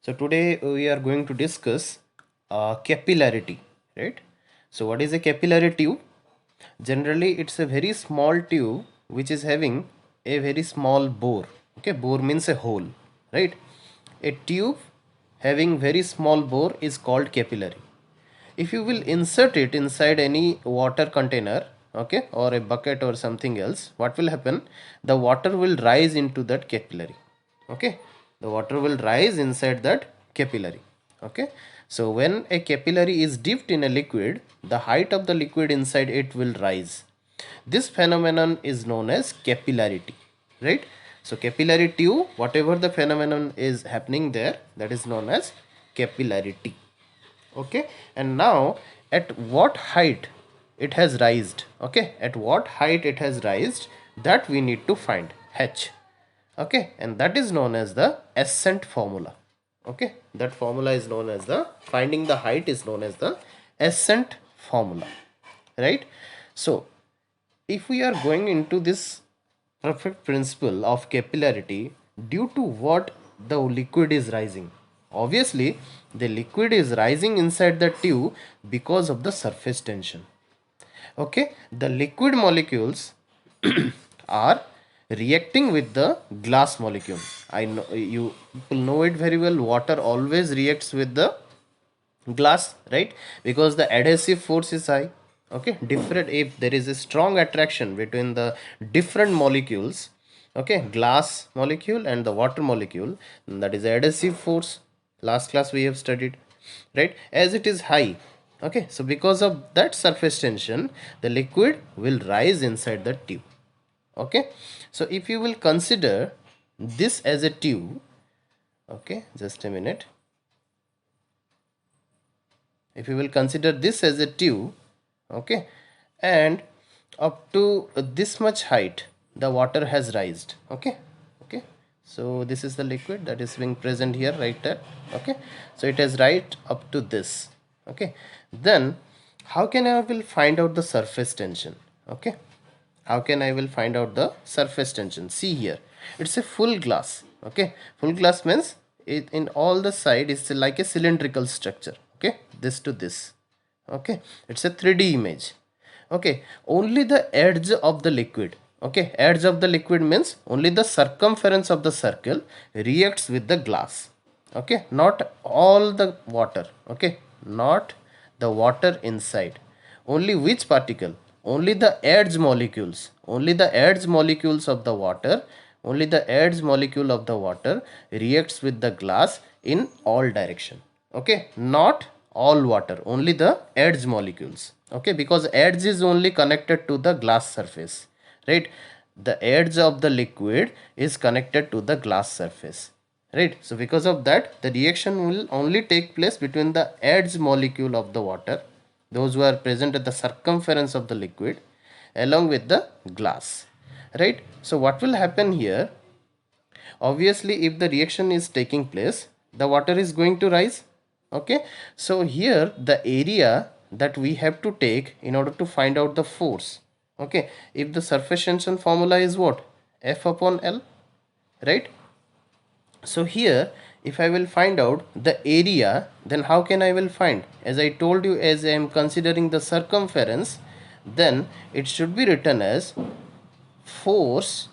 So today we are going to discuss capillarity, right? So what is a capillary tube? Generally, it's a very small tube which is having a very small bore. Okay, bore means a hole, right? A tube having very small bore is called capillary. If you will insert it inside any water container, okay, or a bucket or something else, what will happen? The water will rise into that capillary. Okay, the water will rise inside that capillary. Okay, so when a capillary is dipped in a liquid, the height of the liquid inside it will rise. This phenomenon is known as capillarity, right? So capillary tube, whatever the phenomenon is happening there, that is known as capillarity. Okay, and now at what height it has raised, okay, at what height it has raised, that we need to find h. Okay, and that is known as the ascent formula. Okay, that formula is known as the finding the height is known as the ascent formula, right? So if we are going into this perfect principle of capillarity, due to what the liquid is rising, obviously the liquid is rising inside the tube because of the surface tension. Okay, the liquid molecules are reacting with the glass molecule. I know you people know it very well. Water always reacts with the glass, right? Because the adhesive force is high. Okay, different, if there is a strong attraction between the different molecules, okay, glass molecule and the water molecule, that is adhesive force. Last class we have studied, right? As it is high, okay, so because of that surface tension, the liquid will rise inside the tube. Okay, so if you will consider this as a tube, okay, just a minute, if you will consider this as a tube, okay, and up to this much height the water has raised. Okay, okay, so this is the liquid that is being present here, right there. Okay, so it has right up to this. Okay, then how can I will find out the surface tension? Okay, how can I will find out the surface tension? See here, it's a full glass. Okay, full glass means it in all the side is like a cylindrical structure. Okay, this to this. Okay, it's a 3D image. Okay, only the edge of the liquid, okay, edge of the liquid means only the circumference of the circle reacts with the glass. Okay, not all the water. Okay, not the water inside, only which particle, only the edge molecules, only the edge molecules of the water, only the edge molecule of the water reacts with the glass in all direction. Okay, not all water, only the edge molecules. Okay, because edge is only connected to the glass surface, right? The edge of the liquid is connected to the glass surface, right? So because of that, the reaction will only take place between the edge molecule of the water, those who are present at the circumference of the liquid, along with the glass, right? So what will happen here? Obviously if the reaction is taking place, the water is going to rise. Okay, so here the area that we have to take in order to find out the force, okay, if the surface tension formula is what, F upon L, right? So here if I will find out the area, then how can I will find? As I told you, as I am considering the circumference, then it should be written as force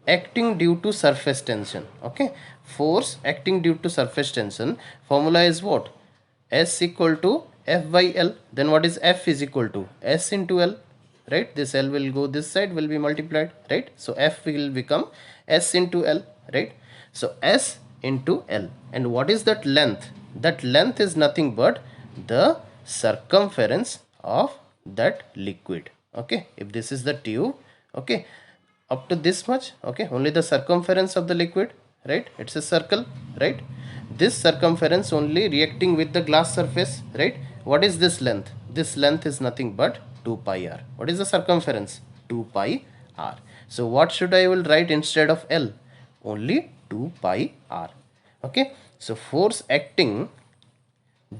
acting due to surface tension. Okay, force acting due to surface tension formula is what? S equal to F by L. Then what is F is equal to S into L, right? This L will go this side, will be multiplied, right? So F will become S into L, right? So S into L. And what is that length? That length is nothing but the circumference of that liquid. Okay, if this is the tube, okay, up to this much, okay, only the circumference of the liquid, right? It's a circle, right? This circumference only reacting with the glass surface, right? What is this length? This length is nothing but 2 pi r. What is the circumference? 2 pi r. So what should I will write instead of L? Only 2 pi r. Okay, so force acting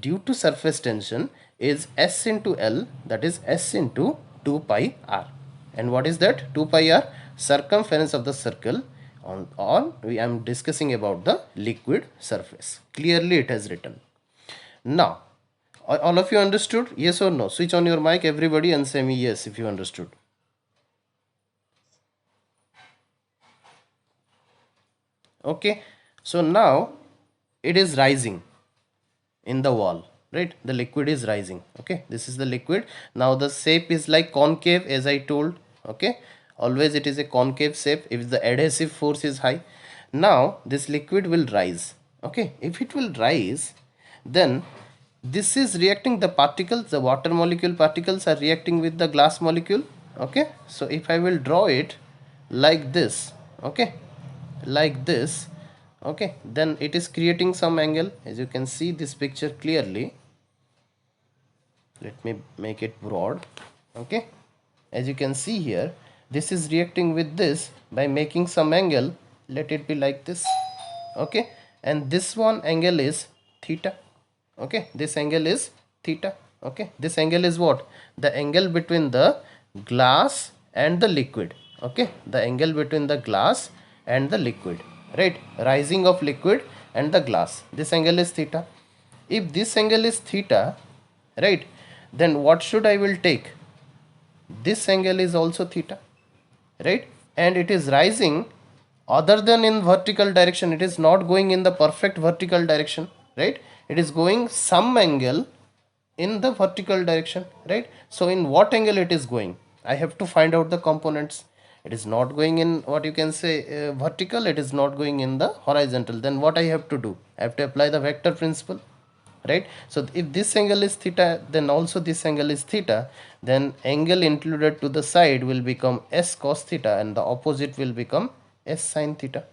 due to surface tension is S into L, that is S into 2 pi r. And what is that? 2 pi r, circumference of the circle, I am discussing about the liquid surface. Clearly it has written. Now, all of you understood? Yes or no? Switch on your mic, everybody, and say me yes if you understood. Okay, so now it is rising in the wall, right? The liquid is rising. Okay, this is the liquid. Now the shape is like concave, as I told. Okay, always it is a concave shape if the adhesive force is high. Now this liquid will rise. Okay, if it will rise, then this is reacting, the particles, the water molecule particles are reacting with the glass molecule. Okay, so if I will draw it like this, okay, like this, okay, then it is creating some angle. As you can see this picture clearly, let me make it broad. Okay, as you can see here, this is reacting with this by making some angle. Let it be like this. Okay, and this one angle is theta. Okay, this angle is theta. Okay, this angle is what? The angle between the glass and the liquid. Okay, the angle between the glass and the liquid, right? Rising of liquid and the glass, this angle is theta. If this angle is theta, right, then what should I will take? This angle is also theta, right? And it is rising other than in vertical direction. It is not going in the perfect vertical direction, right? It is going some angle in the vertical direction, right? So in what angle it is going, I have to find out the components. It is not going in what you can say vertical, it is not going in the horizontal. Then what I have to do? I have to apply the vector principle, right? So if this angle is theta, then also this angle is theta, then angle included to the side will become s cos theta and the opposite will become s sin theta,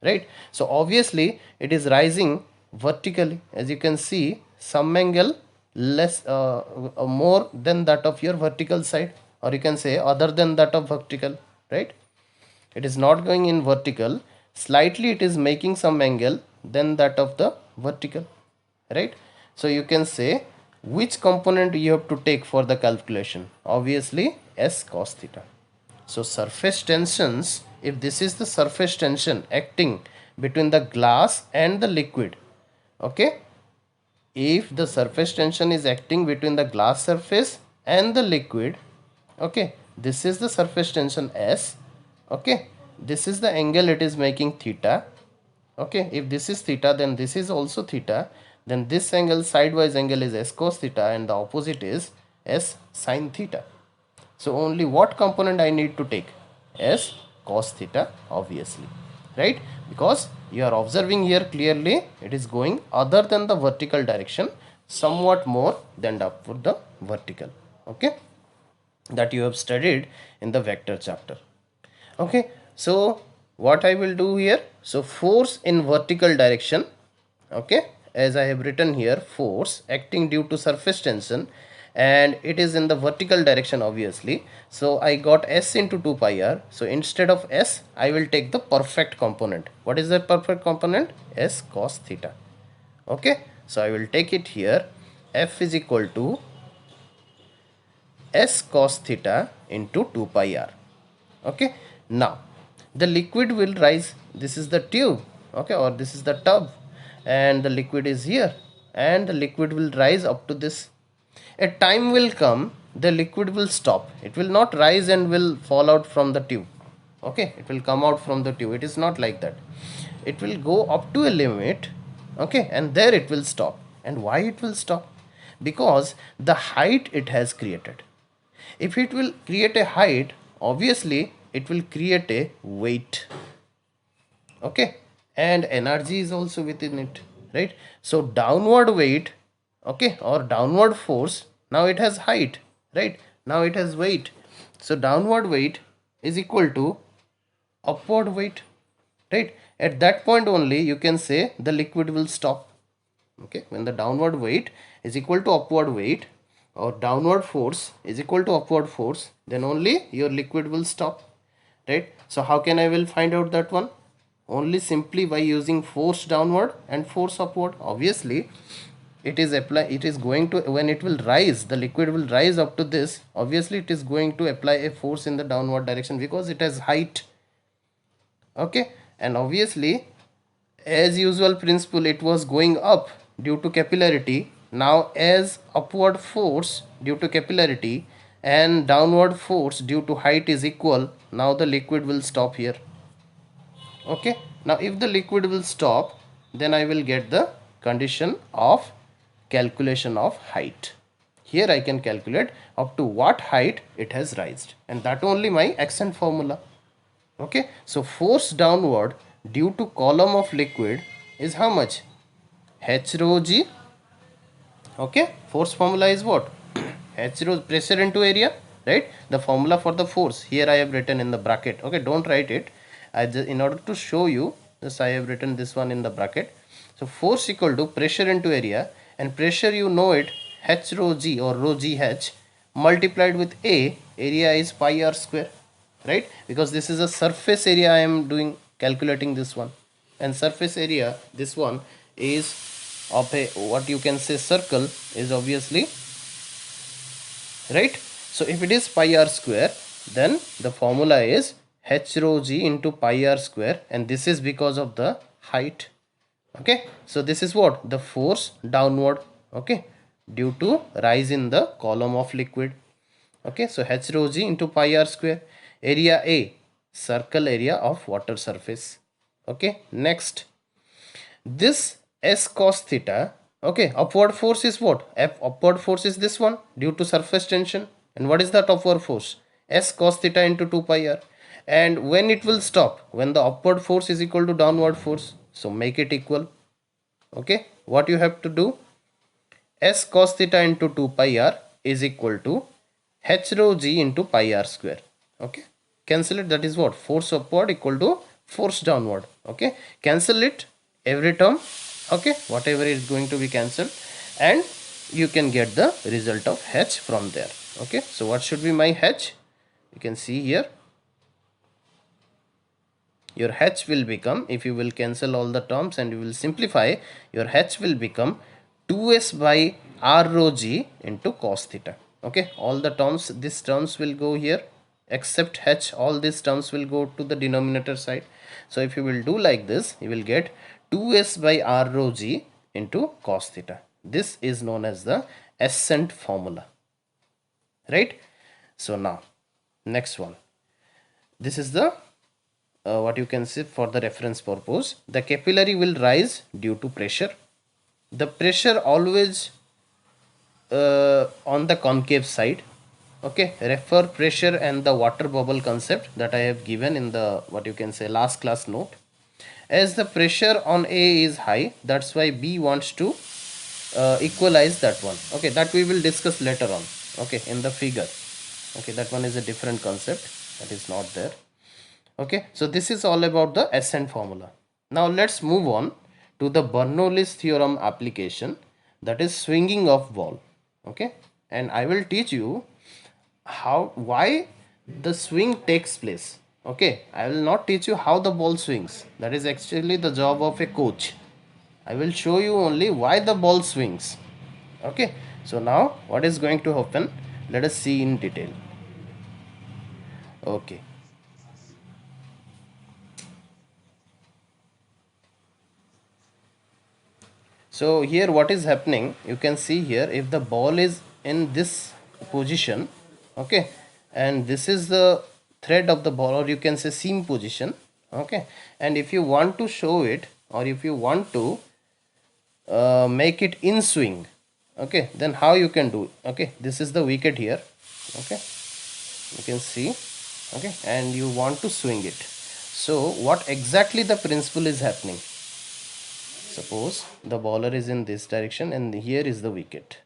right? So obviously it is rising vertically. As you can see, some angle less more than that of your vertical side, or you can say other than that of vertical, right? It is not going in vertical, slightly it is making some angle than that of the vertical, right? So you can say which component you have to take for the calculation. Obviously s cos theta. So surface tensions, if this is the surface tension acting between the glass and the liquid, okay, if the surface tension is acting between the glass surface and the liquid, okay, this is the surface tension s, okay, this is the angle it is making theta. Okay, if this is theta, then this is also theta, then this angle, sidewise angle, is s cos theta and the opposite is s sin theta. So only what component I need to take? S cos theta, obviously, right? Because you are observing here clearly it is going other than the vertical direction, somewhat more than up for the vertical. Okay, that you have studied in the vector chapter. Okay, so what I will do here, so force in vertical direction, okay, as I have written here, force acting due to surface tension, and it is in the vertical direction obviously. So I got s into 2 pi r. So instead of s, I will take the perfect component. What is the perfect component? S cos theta. Okay, so I will take it here. F is equal to s cos theta into 2 pi r. Okay, now the liquid will rise. This is the tube, okay, or this is the tub, and the liquid is here, and the liquid will rise up to this. A time will come, the liquid will stop. It will not rise and will fall out from the tube. Okay, it will come out from the tube. It is not like that. It will go up to a limit, okay, and there it will stop. And why it will stop? Because the height it has created. If it will create a height, obviously it will create a weight, okay, and energy is also within it, right? So downward weight, okay, or downward force, now it has height, right? Now it has weight. So downward weight is equal to upward weight, right? At that point only you can say the liquid will stop. Okay, when the downward weight is equal to upward weight, or downward force is equal to upward force, then only your liquid will stop, right? So how can I will find out that one? Only simply by using force downward and force upward. Obviously it is going to, when it will rise, the liquid will rise up to this, obviously it is going to apply a force in the downward direction because it has height. Okay, and obviously as usual principle it was going up due to capillarity. Now as upward force due to capillarity and downward force due to height is equal, now the liquid will stop here. Okay, now if the liquid will stop, then I will get the condition of calculation of height. Here I can calculate up to what height it has raised, and that only my accent formula. Okay, so force downward due to column of liquid is how much? H rho g. Okay, force formula is what? H rho, pressure into area, right? The formula for the force here I have written in the bracket. Okay, don't write it. I just, in order to show you this, I have written this one in the bracket. So force equal to pressure into area, and pressure you know it, H rho g or rho g h multiplied with a, area is pi r square, right? Because this is a surface area I am doing, calculating this one, and surface area this one is of a, what you can say, circle, is obviously, right? So if it is pi r square, then the formula is h rho g into pi r square, and this is because of the height. Okay, so this is what the force downward, okay, due to rise in the column of liquid. Okay, so h rho g into pi r square. Area A, circle area of water surface. Okay, next, this s cos theta, okay, upward force is what? F upward force is this one due to surface tension. And what is that upward force? S cos theta into 2 pi r. And when it will stop? When the upward force is equal to downward force. So make it equal. Okay, what you have to do? S cos theta into 2 pi r is equal to h rho g into pi r square. Okay, cancel it. That is what? Force upward equal to force downward. Okay, cancel it, every term. Okay, whatever is going to be cancelled, and you can get the result of h from there. Okay, so what should be my h? You can see here, your h will become, if you will cancel all the terms and you will simplify, your h will become 2s by r rho g into cos theta. Okay, all the terms, these terms will go here, except h, all these terms will go to the denominator side. So if you will do like this, you will get 2s by r rho g into cos theta. This is known as the ascent formula, right? So now next one, this is the what you can say for the reference purpose. The capillary will rise due to pressure. The pressure always on the concave side. Okay, refer pressure and the water bubble concept that I have given in the, what you can say, last class note. As the pressure on A is high, that's why B wants to equalize that one. Okay, that we will discuss later on. Okay, in the figure. Okay, that one is a different concept, that is not there. Okay, so this is all about the ascent formula. Now let's move on to the Bernoulli's theorem application, that is swinging of ball. Okay, and I will teach you why the swing takes place. Okay, I will not teach you how the ball swings. That is actually the job of a coach. I will show you only why the ball swings. Okay, so now what is going to happen? Let us see in detail. Okay. So here what is happening, you can see here, if the ball is in this position, okay, and this is the thread of the ball, or you can say seam position, okay, and if you want to show it, or if you want to make it in swing, okay, then how you can do? Okay, this is the wicket here, okay, you can see, okay, and you want to swing it. So what exactly the principle is happening? Suppose the bowler is in this direction and here is the wicket.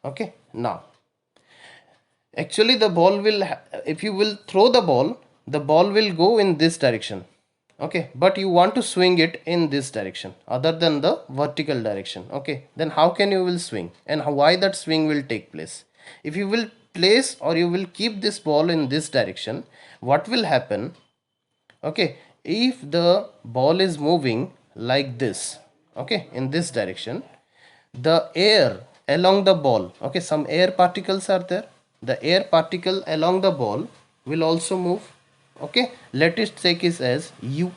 Okay, now actually the ball will, if you will throw the ball will go in this direction. Okay, but you want to swing it in this direction other than the vertical direction. Okay, then how can you will swing, and why that swing will take place? If you will place, or you will keep this ball in this direction, what will happen? Okay, if the ball is moving like this, okay, in this direction, the air along the ball, okay, some air particles are there, the air particle along the ball will also move. Okay, let us take it as u.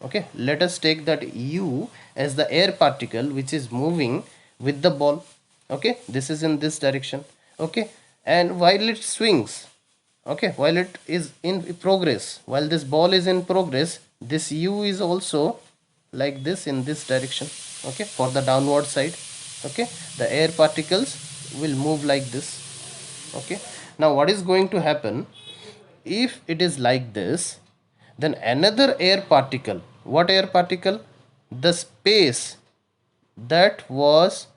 Okay, let us take that u as the air particle which is moving with the ball. Okay, this is in this direction. Okay, and while it swings, okay, while it is in progress, while this ball is in progress, this u is also like this in this direction. Okay, for the downward side. Okay, the air particles will move like this. Okay, now what is going to happen if it is like this? Then another air particle, what air particle? The space that was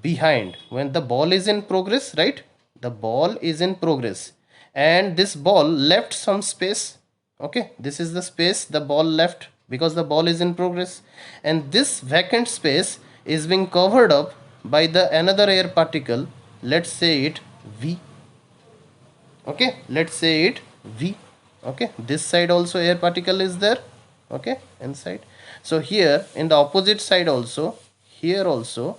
behind when the ball is in progress, right? The ball is in progress and this ball left some space. Okay, this is the space the ball left because the ball is in progress, and this vacant space is being covered up by the another air particle. Let's say it v. Okay, let's say it v. Okay, this side also air particle is there. Okay, inside. So here in the opposite side also, here also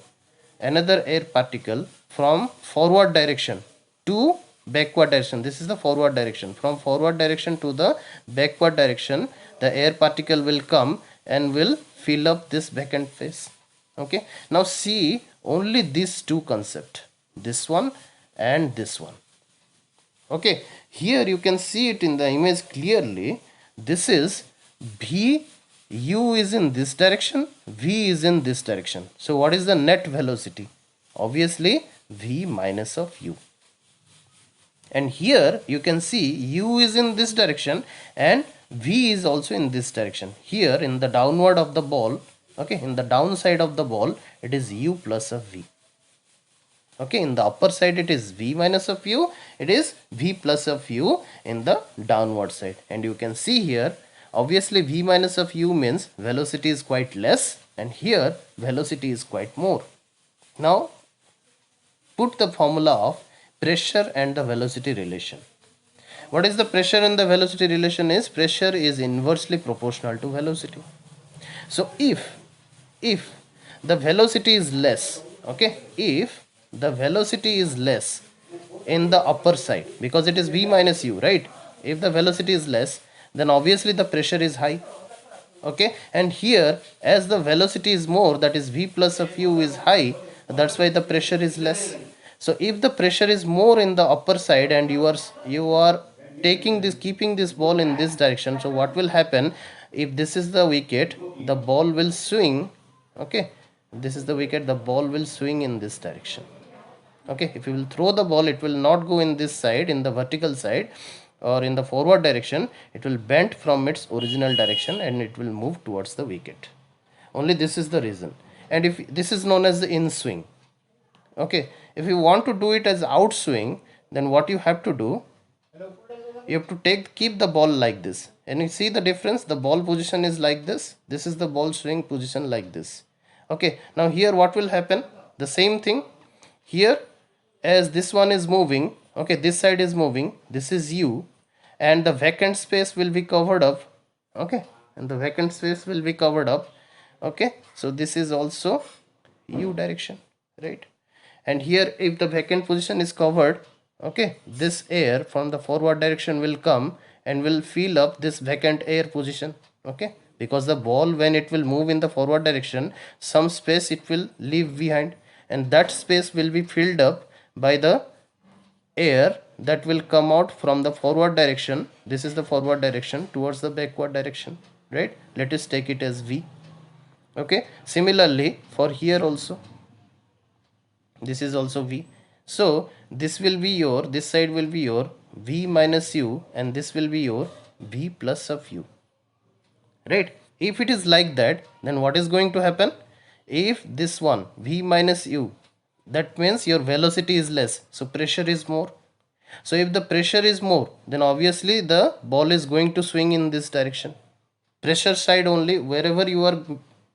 another air particle from forward direction to backward direction. This is the forward direction. From forward direction to the backward direction, the air particle will come and will fill up this vacant space. Okay, now see only these two concept, this one and this one. Okay, here you can see it in the image clearly. This is v, u is in this direction, v is in this direction. So what is the net velocity? Obviously v minus of u. And here you can see u is in this direction and v is also in this direction. Here in the downward of the ball, okay, in the downside of the ball, it is u plus of v. Okay, in the upper side it is v minus of u, it is v plus of u in the downward side. And you can see here, obviously v minus of u means velocity is quite less, and here velocity is quite more. Now put the formula of pressure and the velocity relation. What is the pressure and the velocity relation? Is pressure is inversely proportional to velocity. So if the velocity is less, okay, if the velocity is less in the upper side, because it is v minus u, right? If the velocity is less, then obviously the pressure is high. Okay, and here as the velocity is more, that is v plus of u is high, that's why the pressure is less. So if the pressure is more in the upper side and you are taking this, keeping this ball in this direction, so what will happen? If this is the wicket, the ball will swing. Okay, this is the wicket, the ball will swing in this direction. Okay, if you will throw the ball, it will not go in this side, in the vertical side or in the forward direction. It will bend from its original direction and it will move towards the wicket. Only this is the reason. And if this is known as the in swing. Okay, if you want to do it as outswing, then what you have to do, you have to keep the ball like this, and you see the difference. The ball position is like this, this is the ball swing position like this. Okay, now here what will happen? The same thing here, as this one is moving, okay, this side is moving, this is u, and the vacant space will be covered up. Okay, and the vacant space will be covered up. Okay, so this is also u direction, right? And here if the vacant position is covered, okay, this air from the forward direction will come and will fill up this vacant air position. Okay, because the ball, when it will move in the forward direction, some space it will leave behind, and that space will be filled up by the air that will come out from the forward direction. This is the forward direction towards the backward direction, right? Let us take it as v. Okay, similarly for here also, this is also v. So this will be your, this side will be your v minus u, and this will be your v plus of u, right? If it is like that, then what is going to happen? If this one v minus u, that means your velocity is less, so pressure is more. So if the pressure is more, then obviously the ball is going to swing in this direction. Pressure side only, wherever you are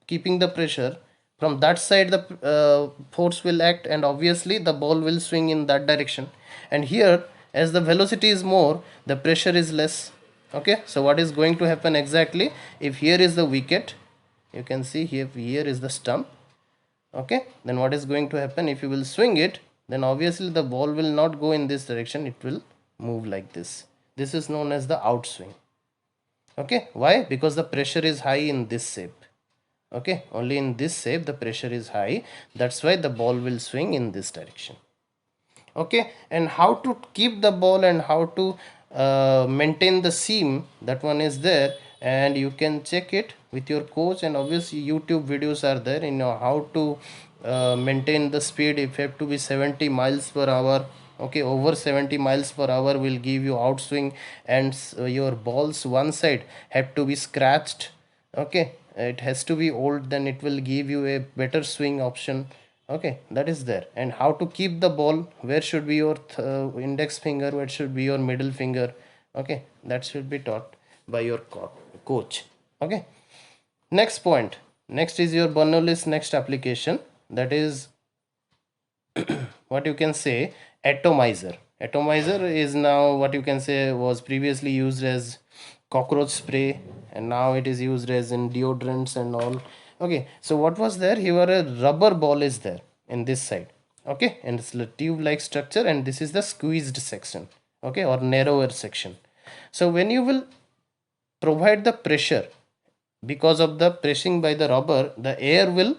keeping the pressure, from that side the force will act, and obviously the ball will swing in that direction. And here, as the velocity is more, the pressure is less. Okay, so what is going to happen exactly? If here is the wicket, you can see here is the stump. Okay, then what is going to happen? If you will swing it, then obviously the ball will not go in this direction, it will move like this. This is known as the outswing. Okay, why? Because the pressure is high in this shape. Okay, only in this shape the pressure is high. That's why the ball will swing in this direction. Okay, and how to keep the ball and how to maintain the seam, that one is there, and you can check it with your coach, and obviously YouTube videos are there, how to maintain the speed. If you have to be 70 miles per hour, okay, over 70 miles per hour will give you outswing, and your balls one side have to be scratched. Okay, it has to be old, then it will give you a better swing option. Okay, that is there. And how to keep the ball, where should be your index finger, where should be your middle finger. Okay, that should be taught by your coach. Okay, next point, next is your Bernoulli's next application, that is what you can say, atomizer. Atomizer is now what you can say was previously used as cockroach spray, and now it is used as in deodorants and all. Okay, so what was there, here a rubber ball is there in this side. Okay, and it's a tube like structure, and this is the squeezed section, okay, or narrower section. So when you will provide the pressure, because of the pressing by the rubber, the air will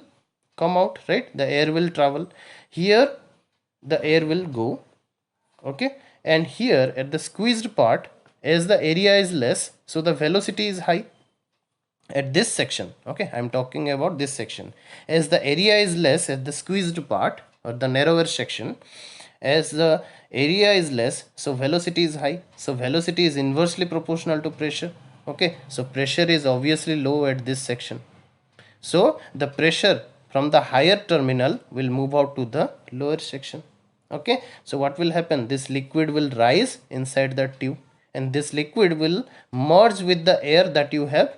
come out, right? The air will travel here, the air will go. Okay, and here at the squeezed part, as the area is less, so the velocity is high at this section. Okay, I'm talking about this section. As the area is less at the squeezed part or the narrower section, as the area is less, so velocity is high, so velocity is inversely proportional to pressure. Okay, so pressure is obviously low at this section, so the pressure from the higher terminal will move out to the lower section. Okay, so what will happen, this liquid will rise inside the tube, and this liquid will merge with the air that you have,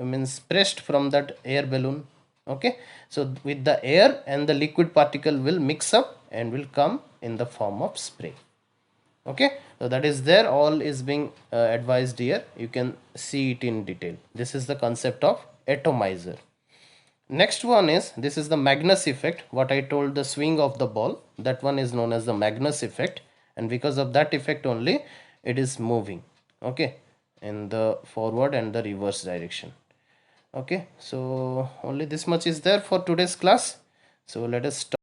means pressed from that air balloon. Okay, so with the air and the liquid particle will mix up and will come in the form of spray. Okay, so that is there, all is being advised here, you can see it in detail. This is the concept of atomizer. Next one is, this is the Magnus effect, what I told, the swing of the ball, that one is known as the Magnus effect, and because of that effect only it is moving, okay, in the forward and the reverse direction. Okay, so only this much is there for today's class, so let us start.